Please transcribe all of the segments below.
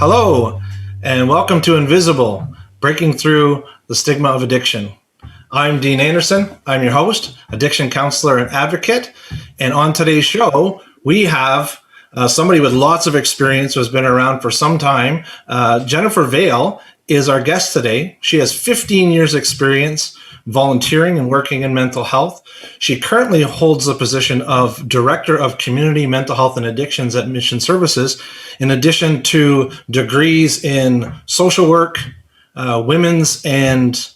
Hello, and welcome to Invisible, Breaking Through the Stigma of Addiction. I'm Dean Anderson. I'm your host, addiction counselor and advocate. And on today's show, we have somebody with lots of experience who has been around for some time. Jennifer Vale is our guest today. She has 15 years experience volunteering and working in mental health. She currently holds the position of Director of Community Mental Health and Addictions at Mission Services, in addition to degrees in social work, women's and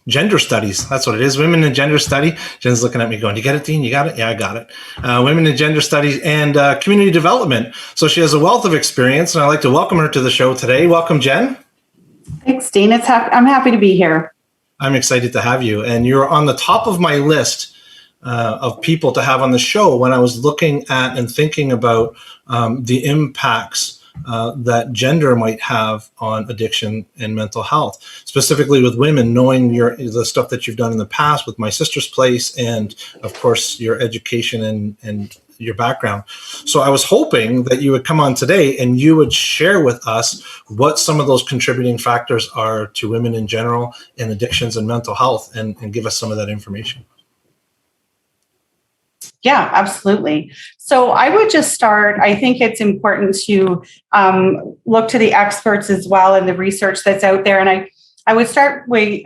gender studies. That's what it is. Women and gender study. Jen's looking at me going, you get it, Dean? You got it? Yeah, I got it. Women and gender studies and community development. So she has a wealth of experience, and I'd like to welcome her to the show today. Welcome, Jen. Thanks, Dean. I'm happy to be here. I'm excited to have you. And you're on the top of my list of people to have on the show when I was looking at and thinking about the impacts that gender might have on addiction and mental health, specifically with women, knowing the stuff that you've done in the past with My Sister's Place and, of course, your education and your background. So I was hoping that you would come on today and you would share with us what some of those contributing factors are to women in general and addictions and mental health, and give us some of that information. Yeah, absolutely. So I would just start. I think it's important to look to the experts as well and the research that's out there. And I would start with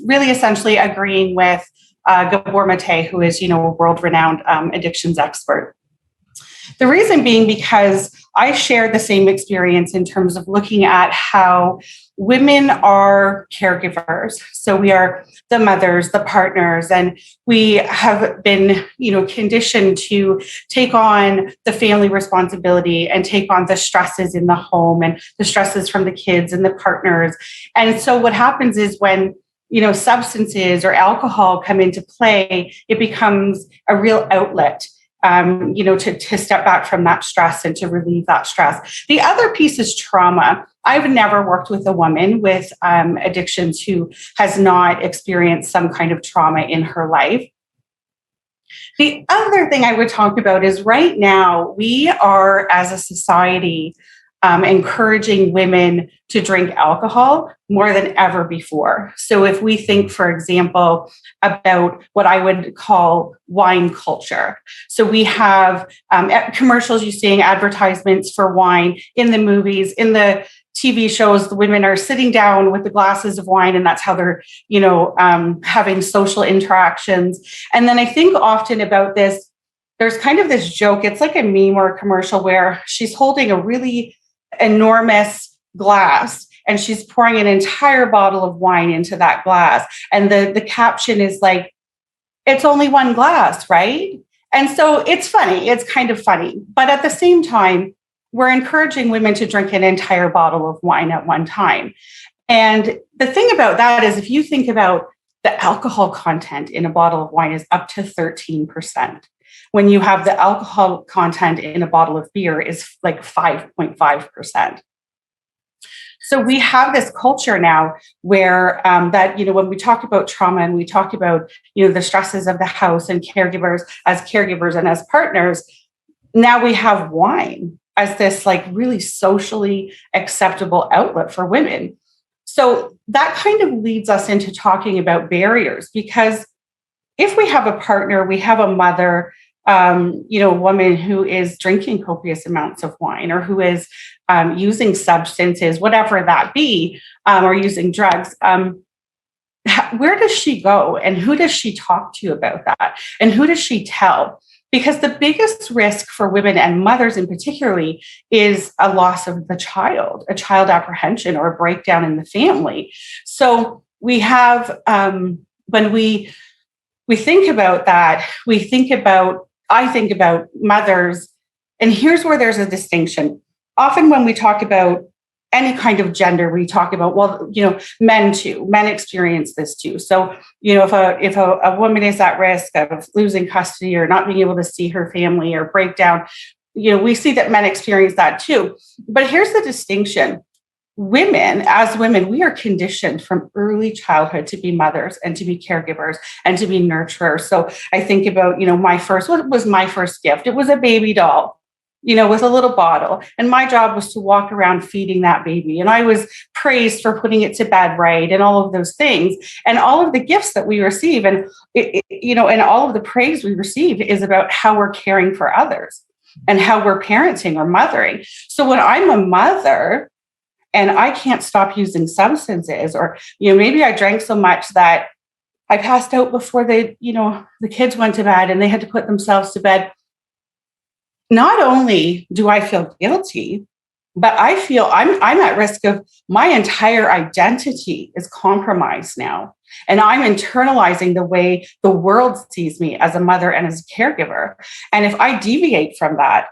really essentially agreeing with Gabor Mate, who is, a world-renowned addictions expert. The reason being because I shared the same experience in terms of looking at how women are caregivers. So we are the mothers, the partners, and we have been, conditioned to take on the family responsibility and take on the stresses in the home and the stresses from the kids and the partners. And so what happens is when substances or alcohol come into play, it becomes a real outlet, to step back from that stress and to relieve that stress. The other piece is trauma. I've never worked with a woman with addictions who has not experienced some kind of trauma in her life. The other thing I would talk about is right now we are, as a society, encouraging women to drink alcohol more than ever before. So if we think, for example, about what I would call wine culture. So we have commercials, you're seeing advertisements for wine in the movies, in the TV shows, the women are sitting down with the glasses of wine, and that's how they're, having social interactions. And then I think often about this, there's kind of this joke, it's like a meme or a commercial where she's holding a really enormous glass and she's pouring an entire bottle of wine into that glass. And the caption is like, it's only one glass, right? And so it's funny, it's kind of funny. But at the same time, we're encouraging women to drink an entire bottle of wine at one time. And the thing about that is, if you think about the alcohol content in a bottle of wine is up to 13%. When you have the alcohol content in a bottle of beer is like 5.5%. So we have this culture now where that, when we talk about trauma and we talk about, the stresses of the house and caregivers and as partners, now we have wine as this like really socially acceptable outlet for women. So that kind of leads us into talking about barriers, because if we have a partner, we have a mother, a woman who is drinking copious amounts of wine or who is using substances, whatever that be, or using drugs, where does she go and who does she talk to about that? And who does she tell? Because the biggest risk for women and mothers in particularly is a loss of the child, a child apprehension or a breakdown in the family. So we have, when we think about that, I think about mothers, and here's where there's a distinction. Often when we talk about any kind of gender, we talk about, men too. Men experience this too. So, if a woman is at risk of losing custody or not being able to see her family or breakdown, we see that men experience that too. But here's the distinction. As women, we are conditioned from early childhood to be mothers and to be caregivers and to be nurturers. So I think about, what was my first gift? It was a baby doll. with a little bottle. And my job was to walk around feeding that baby. And I was praised for putting it to bed right and all of those things. And all of the gifts that we receive and all of the praise we receive is about how we're caring for others and how we're parenting or mothering. So when I'm a mother and I can't stop using substances, or, maybe I drank so much that I passed out before the kids went to bed and they had to put themselves to bed. Not only do I feel guilty, but I feel I'm at risk of my entire identity is compromised now. And I'm internalizing the way the world sees me as a mother and as a caregiver. And if I deviate from that,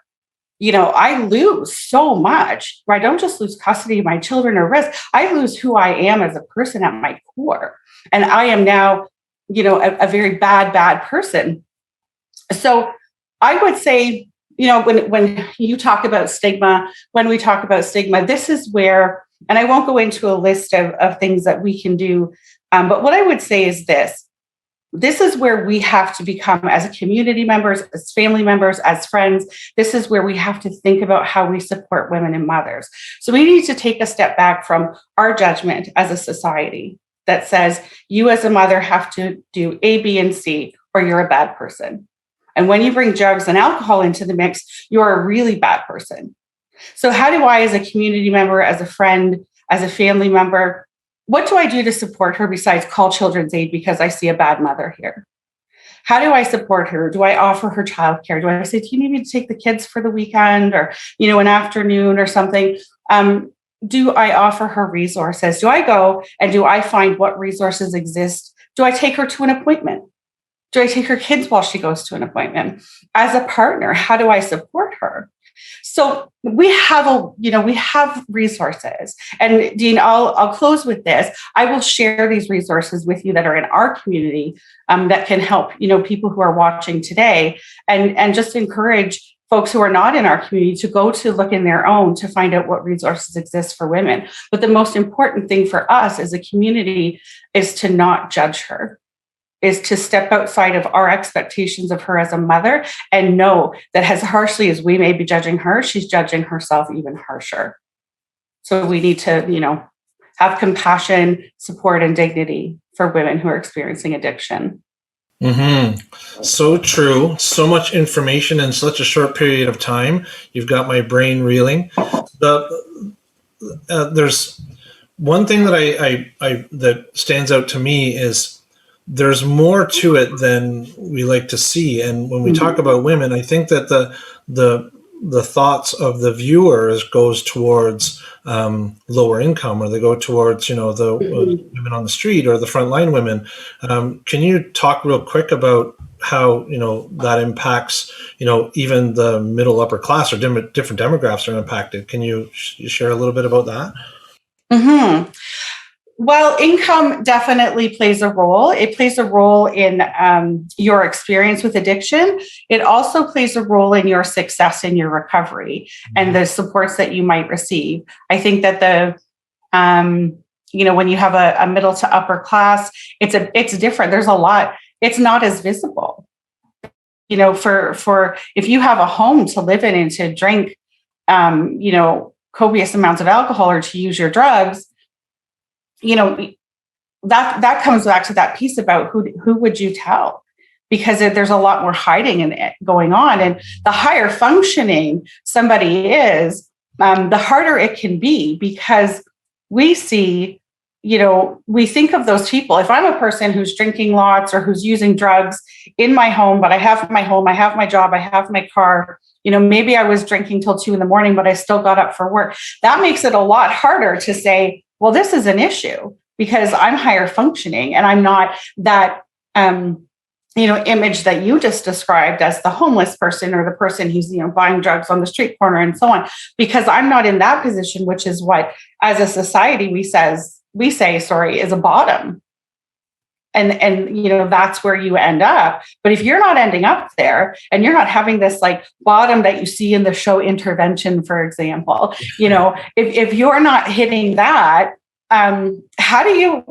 I lose so much. I don't just lose custody of my children or risk. I lose who I am as a person at my core. And I am now, a very bad person. So I would say, when you talk about stigma, this is where, and I won't go into a list of things that we can do, but what I would say is this is where we have to become, as community members, as family members, as friends, this is where we have to think about how we support women and mothers. So we need to take a step back from our judgment as a society that says you as a mother have to do A, B, and C, or you're a bad person. And when you bring drugs and alcohol into the mix, you're a really bad person. So how do I, as a community member, as a friend, as a family member, what do I do to support her besides call Children's Aid because I see a bad mother here? How do I support her? Do I offer her childcare? Do I say, do you need me to take the kids for the weekend or, an afternoon or something? Do I offer her resources? Do I go and do I find what resources exist? Do I take her to an appointment? Do I take her kids while she goes to an appointment? As a partner, how do I support her? So we have resources. And Dean, I'll close with this. I will share these resources with you that are in our community that can help, people who are watching today, and just encourage folks who are not in our community to go to look in their own to find out what resources exist for women. But the most important thing for us as a community is to not judge her, is to step outside of our expectations of her as a mother and know that as harshly as we may be judging her, she's judging herself even harsher. So we need to, have compassion, support, and dignity for women who are experiencing addiction. Mm-hmm. So true. So much information in such a short period of time. You've got my brain reeling. There's one thing that I that stands out to me is there's more to it than we like to see. And when we talk about women, I think that the thoughts of the viewers goes towards lower income, or they go towards, the women on the street or the frontline women. Can you talk real quick about how, that impacts, even the middle upper class, or different demographics are impacted? Can you share a little bit about that? Mm-hmm. Well, income definitely plays a role. It plays a role in your experience with addiction. It also plays a role in your success in your recovery and the supports that you might receive. I think that when you have a middle to upper class, it's different. There's a lot. It's not as visible. For if you have a home to live in and to drink, copious amounts of alcohol or to use your drugs, that comes back to that piece about who would you tell? Because there's a lot more hiding and going on. And the higher functioning somebody is, the harder it can be, because we see, we think of those people. If I'm a person who's drinking lots or who's using drugs in my home, but I have my home, I have my job, I have my car, maybe I was drinking till 2 a.m, but I still got up for work. That makes it a lot harder to say, well, this is an issue because I'm higher functioning and I'm not that, image that you just described as the homeless person or the person who's, buying drugs on the street corner and so on, because I'm not in that position, which is what, as a society, we say is a bottom. And that's where you end up. But if you're not ending up there and you're not having this like bottom that you see in the show Intervention, for example, if you're not hitting that, how do you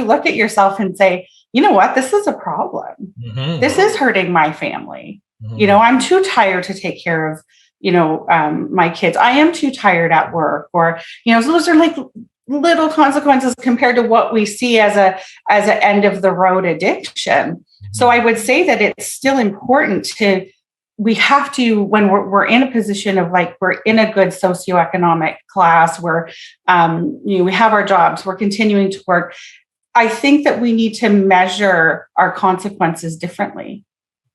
look at yourself and say, you know what, this is a problem. Mm-hmm. This is hurting my family. Mm-hmm. I'm too tired to take care of my kids, I am too tired at work, or, so those are like little consequences compared to what we see as an end of the road addiction. So I would say that it's still important we have to, when we're in a position of like, we're in a good socioeconomic class where, we have our jobs, we're continuing to work. I think that we need to measure our consequences differently.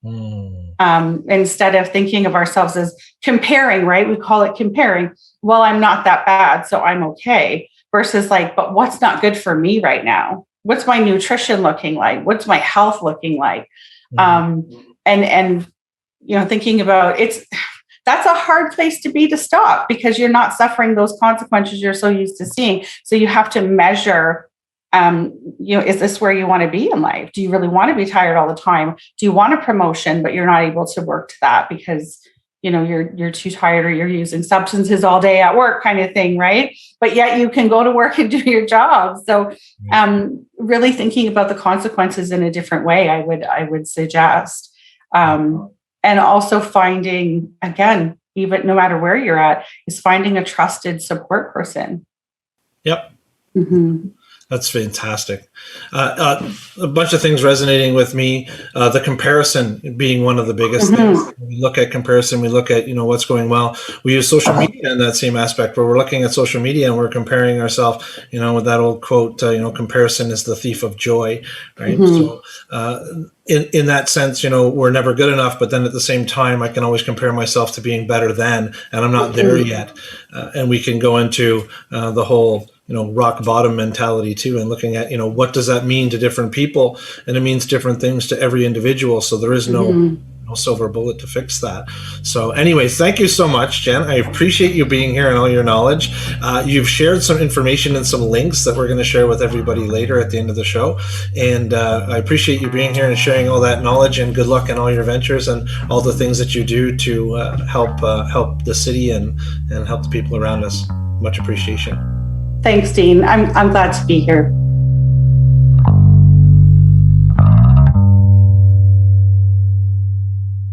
Instead of thinking of ourselves as comparing, right? We call it comparing. Well, I'm not that bad, so I'm okay. Versus like, but what's not good for me right now? What's my nutrition looking like? What's my health looking like? And thinking about that's a hard place to be, to stop, because you're not suffering those consequences you're so used to seeing. So you have to measure, is this where you want to be in life? Do you really want to be tired all the time? Do you want a promotion, but you're not able to work to that because, you're too tired, or you're using substances all day at work, kind of thing, right? But yet you can go to work and do your job. So really thinking about the consequences in a different way, I would suggest. And also finding, again, even no matter where you're at, is finding a trusted support person. Yep. That's fantastic. A bunch of things resonating with me. The comparison being one of the biggest things. We look at comparison. We look at, what's going well. We use social media in that same aspect, where we're looking at social media and we're comparing ourselves, with that old quote, comparison is the thief of joy, right? So in that sense, we're never good enough, but then at the same time, I can always compare myself to being better than, and I'm not there yet. And we can go into the whole, rock bottom mentality too, and looking at, what does that mean to different people? And it means different things to every individual. So there is no silver bullet to fix that. So anyways, thank you so much, Jen. I appreciate you being here and all your knowledge. You've shared some information and some links that we're going to share with everybody later at the end of the show. And I appreciate you being here and sharing all that knowledge, and good luck in all your ventures and all the things that you do to help the city and help the people around us. Much appreciation. Thanks, Dean. I'm glad to be here.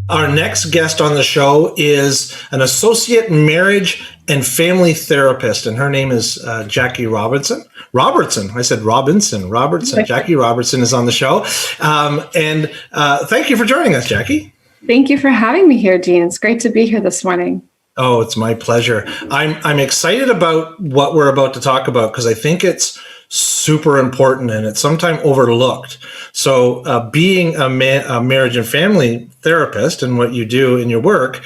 Our next guest on the show is an associate marriage and family therapist, and her name is Jackie Robertson. I said Robinson. Jackie Robertson is on the show. And thank you for joining us, Jackie. Thank you for having me here, Dean. It's great to be here this morning. Oh, it's my pleasure. I'm excited about what we're about to talk about, because I think it's super important and it's sometimes overlooked. So being a marriage and family therapist and what you do in your work,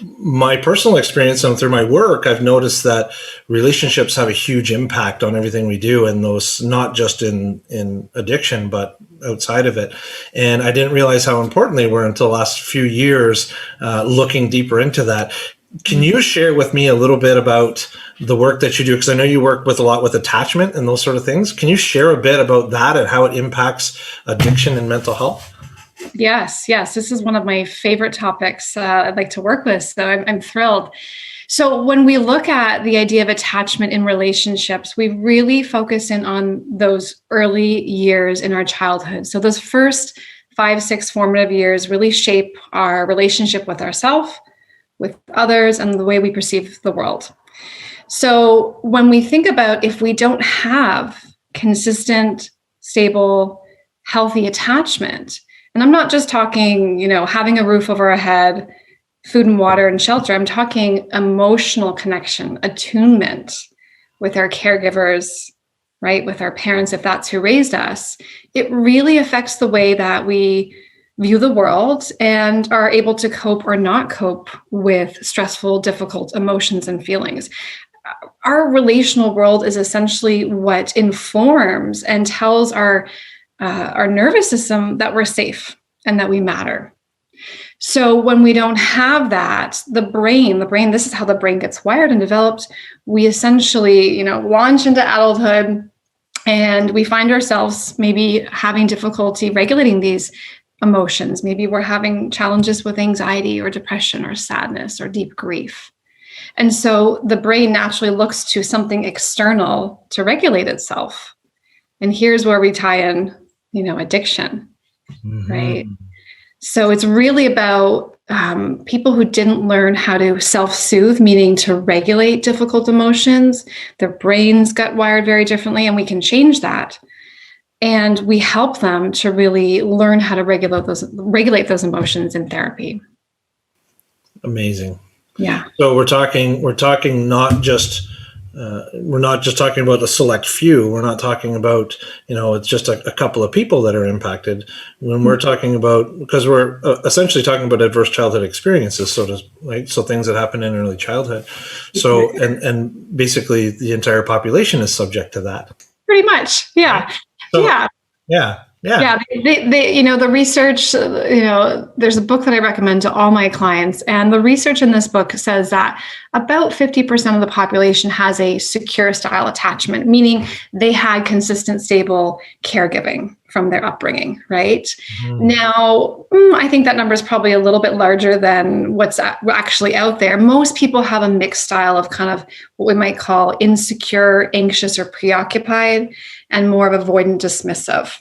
my personal experience and through my work, I've noticed that relationships have a huge impact on everything we do, and those not just in addiction, but outside of it. And I didn't realize how important they were until the last few years, looking deeper into that. Can you share with me a little bit about the work that you do? Because I know you work with a lot with attachment and those sort of things. Can you share a bit about that and how it impacts addiction and mental health? Yes. This is one of my favorite topics I'd like to work with. So I'm thrilled. So when we look at the idea of attachment in relationships, we really focus in on those early years in our childhood. So those first 5-6 formative years really shape our relationship with ourselves, with others, and the way we perceive the world. So when we think about if we don't have consistent, stable, healthy attachment, and I'm not just talking, having a roof over our head, food and water and shelter. I'm talking emotional connection, attunement with our caregivers, right? With our parents, if that's who raised us. It really affects the way that we view the world and are able to cope or not cope with stressful, difficult emotions and feelings. Our relational world is essentially what informs and tells our nervous system that we're safe and that we matter. So when we don't have that, the brain, this is how the brain gets wired and developed. We essentially, launch into adulthood, and we find ourselves maybe having difficulty regulating these emotions. Maybe we're having challenges with anxiety or depression or sadness or deep grief. And so the brain naturally looks to something external to regulate itself. And here's where we tie in, addiction, right? So it's really about people who didn't learn how to self-soothe, meaning to regulate difficult emotions. Their brains got wired very differently, and we can change that. And we help them to really learn how to regulate those emotions in therapy. Amazing. Yeah. So we're talking not just we're not just talking about a select few. We're not talking about, it's just a couple of people that are impacted. When we're talking about, because we're essentially talking about adverse childhood experiences, right? So things that happen in early childhood. So, and basically the entire population is subject to that. Pretty much. Yeah. So, yeah. Yeah. Yeah. The research, there's a book that I recommend to all my clients. And the research in this book says that about 50% of the population has a secure style attachment, meaning they had consistent, stable caregiving from their upbringing, right? Mm-hmm. Now, I think that number is probably a little bit larger than what's actually out there. Most people have a mixed style of kind of what we might call insecure, anxious, or preoccupied, and more of avoidant, dismissive.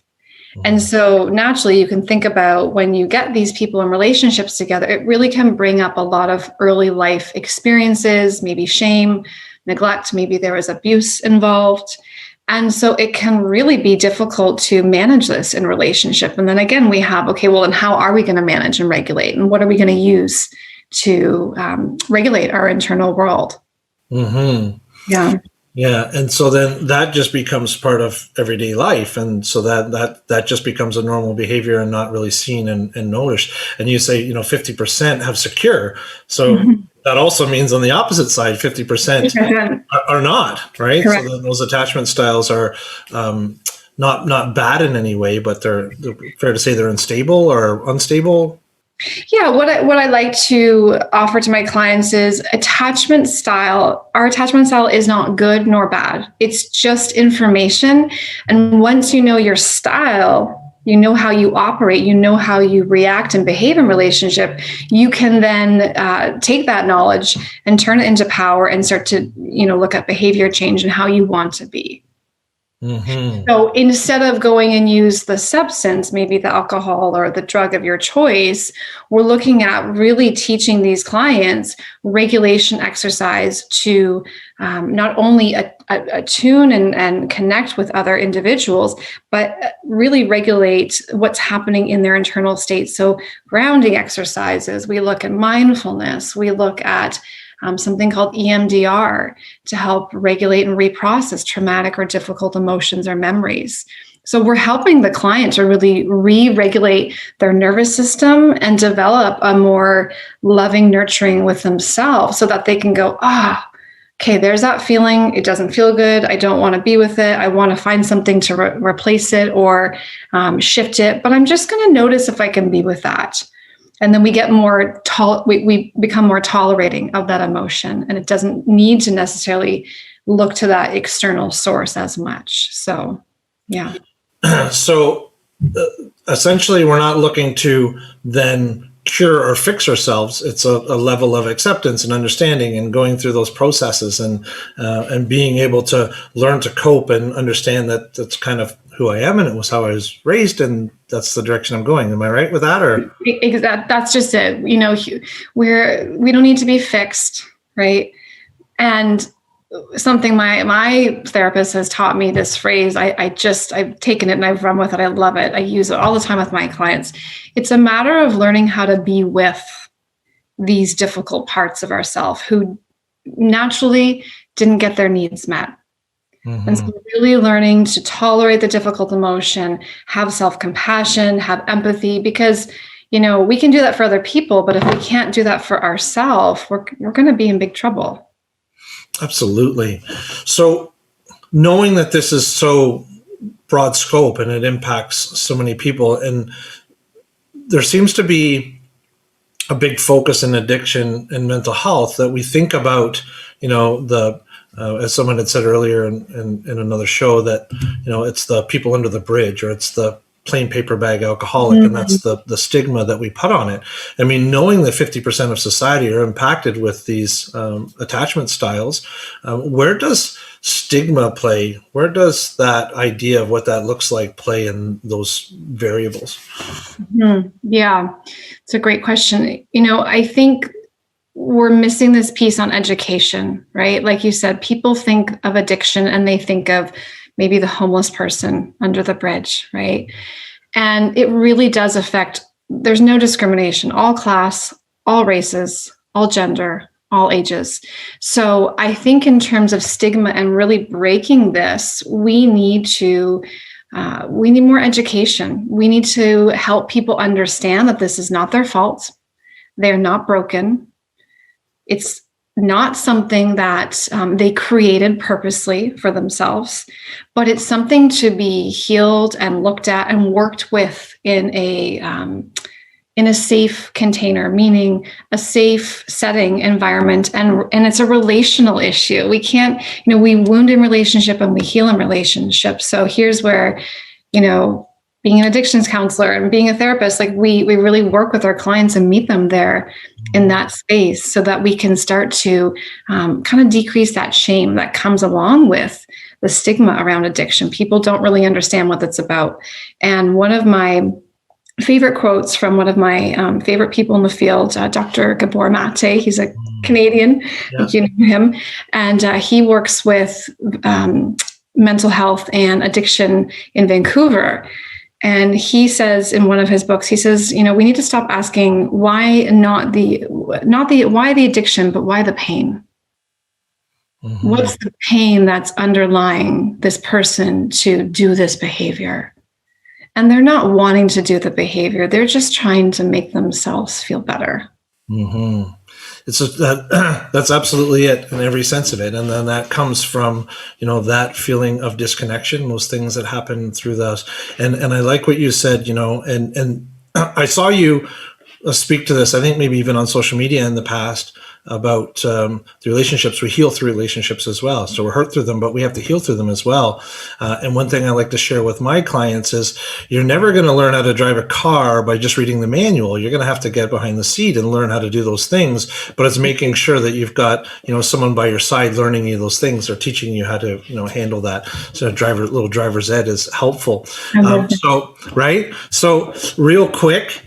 And so naturally, you can think about when you get these people in relationships together, it really can bring up a lot of early life experiences, maybe shame, neglect, maybe there was abuse involved. And so it can really be difficult to manage this in relationship. And then again, we have, okay, well, and how are we going to manage and regulate? And what are we going to use to regulate our internal world? Mm-hmm. Yeah. Yeah. And so then that just becomes part of everyday life. And so that just becomes a normal behavior and not really seen and noticed. And you say, 50% have secure. So that also means on the opposite side, 50% are not, right? Correct. So then those attachment styles are not bad in any way, but they're fair to say they're unstable or unstable. Yeah, what I like to offer to my clients is attachment style. Our attachment style is not good nor bad. It's just information. And once you know your style, you know how you operate, you know how you react and behave in relationship, you can then take that knowledge and turn it into power and start to, look at behavior change and how you want to be. Mm-hmm. So instead of going and use the substance, maybe the alcohol or the drug of your choice, we're looking at really teaching these clients regulation exercise to not only attune and connect with other individuals, but really regulate what's happening in their internal state. So grounding exercises, we look at mindfulness, we look at something called EMDR to help regulate and reprocess traumatic or difficult emotions or memories. So we're helping the client to really re-regulate their nervous system and develop a more loving nurturing with themselves so that they can go, okay, there's that feeling. It doesn't feel good. I don't want to be with it. I want to find something to replace it or shift it, but I'm just going to notice if I can be with that. And then we get more we become more tolerating of that emotion, and it doesn't need to necessarily look to that external source as much. So, yeah. So essentially, we're not looking to then cure or fix ourselves. It's a level of acceptance and understanding and going through those processes and being able to learn to cope and understand that that's kind of who I am and it was how I was raised and that's the direction I'm going. Am I right with that? Or that's just it. We don't need to be fixed, right? And something my therapist has taught me this phrase. I've taken it and I've run with it. I love it. I use it all the time with my clients. It's a matter of learning how to be with these difficult parts of ourselves who naturally didn't get their needs met. Mm-hmm. And so really learning to tolerate the difficult emotion, have self-compassion, have empathy, because, we can do that for other people, but if we can't do that for ourselves, we're going to be in big trouble. Absolutely. So knowing that this is so broad scope and it impacts so many people, and there seems to be a big focus in addiction and mental health that we think about, as someone had said earlier in another show that, it's the people under the bridge, or it's the plain paper bag alcoholic, and that's the stigma that we put on it. I mean, knowing that 50% of society are impacted with these attachment styles, where does stigma play? Where does that idea of what that looks like play in those variables? Yeah, it's a great question. I think we're missing this piece on education, right? Like you said, people think of addiction and they think of maybe the homeless person under the bridge, right? And it really does affect, there's no discrimination, all class, all races, all gender, all ages. So I think in terms of stigma and really breaking this, we need more education. We need to help people understand that this is not their fault. They're not broken. It's not something that they created purposely for themselves, but it's something to be healed and looked at and worked with in a safe container, meaning a safe setting environment. And it's a relational issue. We can't, we wound in relationship and we heal in relationship. So here's where, being an addictions counselor and being a therapist, like we really work with our clients and meet them there in that space so that we can start to kind of decrease that shame that comes along with the stigma around addiction. People don't really understand what that's about. And one of my favorite quotes from one of my favorite people in the field, Dr. Gabor Mate, he's a Canadian, you know him, and he works with mental health and addiction in Vancouver. And he says in one of his books, he says, we need to stop asking why not the why the addiction, but why the pain? Mm-hmm. What's the pain that's underlying this person to do this behavior? And they're not wanting to do the behavior. They're just trying to make themselves feel better. Mm-hmm. That's absolutely it in every sense of it. And then that comes from, that feeling of disconnection, those things that happen through those. And I like what you said, and I saw you speak to this, I think maybe even on social media in the past, about the relationships. We heal through relationships as well. So we're hurt through them, but we have to heal through them as well. And one thing I like to share with my clients is you're never going to learn how to drive a car by just reading the manual. You're going to have to get behind the seat and learn how to do those things. But it's making sure that you've got, someone by your side learning you those things or teaching you how to, handle that. So little driver's ed is helpful. So real quick,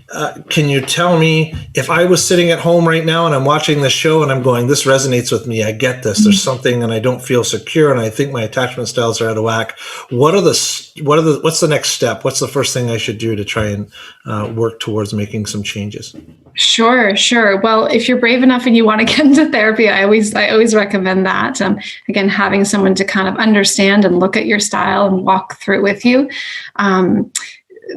can you tell me, if I was sitting at home right now and I'm watching this show and I'm going, this resonates with me, I get this, there's something and I don't feel secure and I think my attachment styles are out of whack. What's the next step? What's the first thing I should do to try and work towards making some changes? Sure. Well, if you're brave enough and you want to get into therapy, I always recommend that. Again, having someone to kind of understand and look at your style and walk through it with you.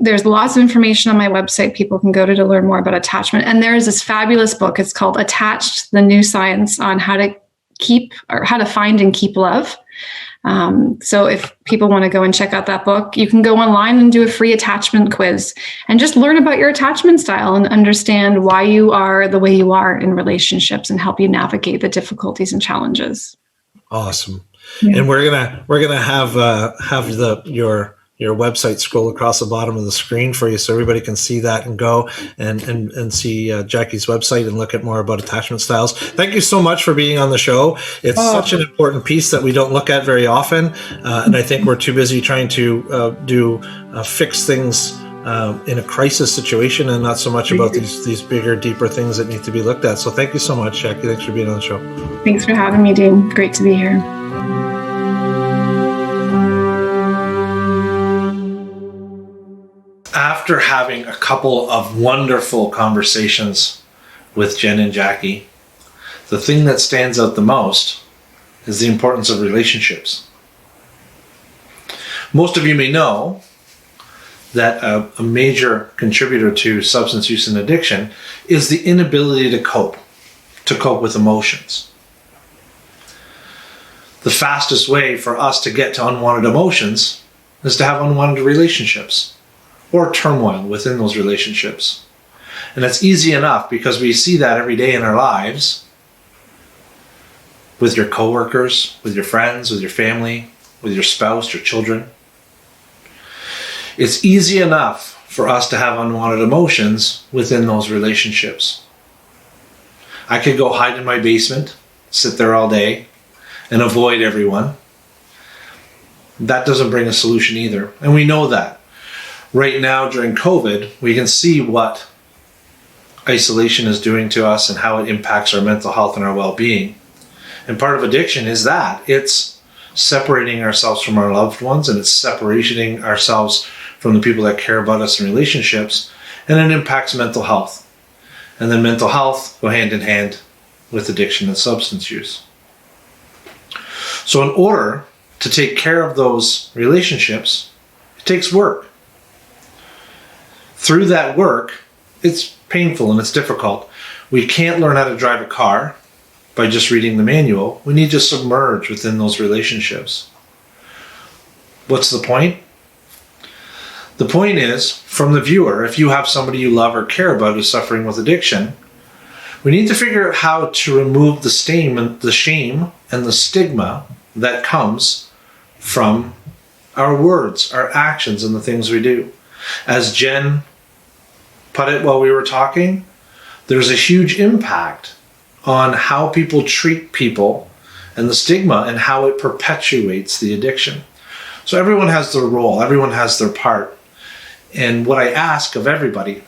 There's lots of information on my website people can go to learn more about attachment. And there is this fabulous book. It's called Attached, the New Science on how to find and keep love. So if people want to go and check out that book, you can go online and do a free attachment quiz and just learn about your attachment style and understand why you are the way you are in relationships and help you navigate the difficulties and challenges. Awesome. Yeah. And we're gonna have your website scroll across the bottom of the screen for you so everybody can see that and go and see Jackie's website and look at more about attachment styles. Thank you so much for being on the show. It's such an important piece that we don't look at very often. And I think we're too busy trying to fix things in a crisis situation and not so much about these bigger, deeper things that need to be looked at. So thank you so much, Jackie. Thanks for being on the show. Thanks for having me, Dean. Great to be here. After having a couple of wonderful conversations with Jen and Jackie, the thing that stands out the most is the importance of relationships. Most of you may know that a major contributor to substance use and addiction is the inability to cope with emotions. The fastest way for us to get to unwanted emotions is to have unwanted relationships or turmoil within those relationships. And it's easy enough because we see that every day in our lives with your coworkers, with your friends, with your family, with your spouse, your children. It's easy enough for us to have unwanted emotions within those relationships. I could go hide in my basement, sit there all day, and avoid everyone. That doesn't bring a solution either. And we know that. Right now during COVID, we can see what isolation is doing to us and how it impacts our mental health and our well-being. And part of addiction is that. It's separating ourselves from our loved ones, and it's separating ourselves from the people that care about us in relationships, and it impacts mental health. And then mental health go hand in hand with addiction and substance use. So in order to take care of those relationships, it takes work. Through that work, it's painful and it's difficult. We can't learn how to drive a car by just reading the manual. We need to submerge within those relationships. What's the point? The point is, from the viewer, if you have somebody you love or care about who's suffering with addiction, we need to figure out how to remove the shame and the stigma that comes from our words, our actions, and the things we do. As Jen put it while we were talking, there's a huge impact on how people treat people and the stigma and how it perpetuates the addiction. So everyone has their role, everyone has their part. And what I ask of everybody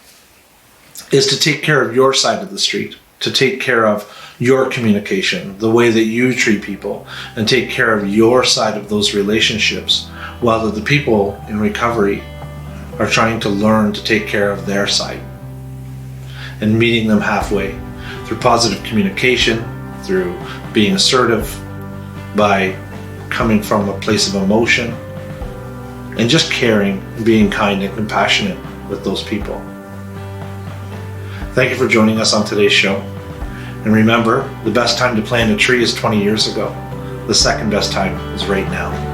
is to take care of your side of the street, to take care of your communication, the way that you treat people, and take care of your side of those relationships, while the people in recovery are trying to learn to take care of their side and meeting them halfway through positive communication, through being assertive, by coming from a place of emotion, and just caring and being kind and compassionate with those people. Thank you for joining us on today's show. And remember, the best time to plant a tree is 20 years ago. The second best time is right now.